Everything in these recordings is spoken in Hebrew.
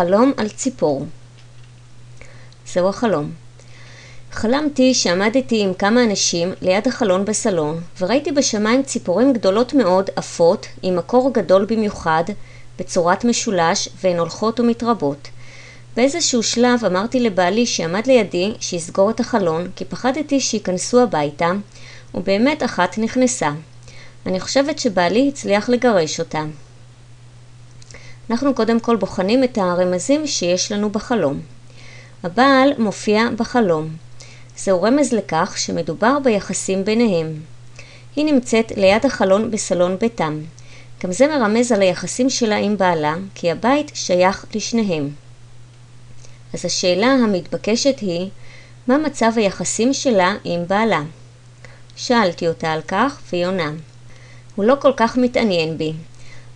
חלום על ציפור. זהו החלום. חלמתי שעמדתי עם כמה אנשים ליד החלון בסלון, וראיתי בשמיים ציפורים גדולות מאוד עפות, עם מקור גדול במיוחד, בצורת משולש, והן הולכות ומתרבות. באיזשהו שלב אמרתי לבעלי שעמד לידי שיסגור את החלון, כי פחדתי שיכנסו הביתה, ובאמת אחת נכנסה. אני חושבת שבעלי הצליח לגרש אותה. אנחנו קודם כל בוחנים את הרמזים שיש לנו בחלום. הבעל מופיע בחלום. זהו רמז לכך שמדובר ביחסים ביניהם. היא נמצאת ליד החלון בסלון ביתם. גם זה מרמז על היחסים שלה עם בעלה, כי הבית שייך לשניהם. אז השאלה המתבקשת היא, מה מצב היחסים שלה עם בעלה? שאלתי אותה על כך והיא עונה. הוא לא כל כך מתעניין בי.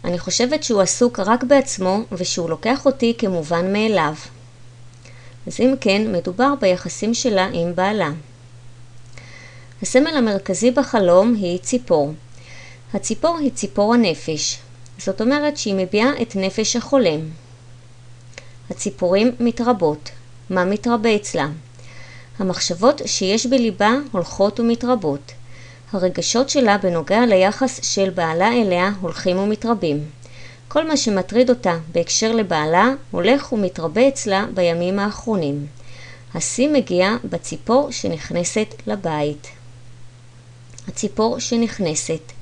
אני חושבת שהוא עסוק רק בעצמו ושהוא לוקח אותי כמובן מאליו. אז אם כן, מדובר ביחסים שלה עם בעלה. הסמל המרכזי בחלום היא ציפור. הציפור היא ציפור הנפש. זאת אומרת שהיא מביעה את נפש החולם. הציפורים מתרבות. מה מתרבה אצלה? המחשבות שיש בליבה הולכות ומתרבות. הרגשות שלה בנוגע ליחס של בעלה אליה הולכים ומתרבים. כל מה שמטריד אותה בהקשר לבעלה הולך ומתרבה אצלה בימים האחרונים. השיא מגיע בציפור שנכנסת לבית. הציפור שנכנסת.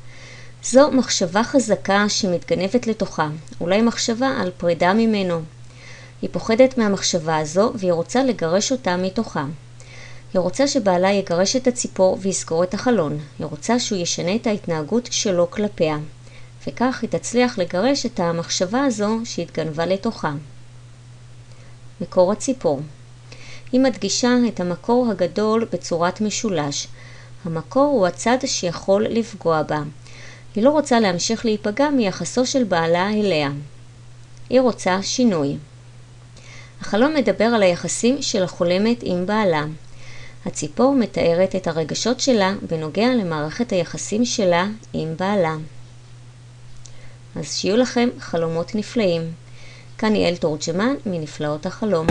זו מחשבה חזקה שמתגנבת לתוכה, אולי מחשבה על פרידה ממנו. היא פוחדת מהמחשבה הזו והיא רוצה לגרש אותה מתוכה. היא רוצה שבעלה יגרש את הציפור ויסגור את החלון. היא רוצה שהוא ישנה את ההתנהגות שלו כלפיה. וכך היא תצליח לגרש את המחשבה הזו שהתגנבה לתוכה. מקור הציפור. היא מדגישה את המקור הגדול בצורת משולש. המקור הוא הצד שיכול לפגוע בה. היא לא רוצה להמשיך להיפגע מיחסו של בעלה אליה. היא רוצה שינוי. החלום מדבר על היחסים של החולמת עם בעלה. הציפור מתארת את הרגשות שלה בנוגע למערכת היחסים שלה עם בעלה. אז שיהיו לכם חלומות נפלאים. כאן יעל תורג'מן מנפלאות החלום.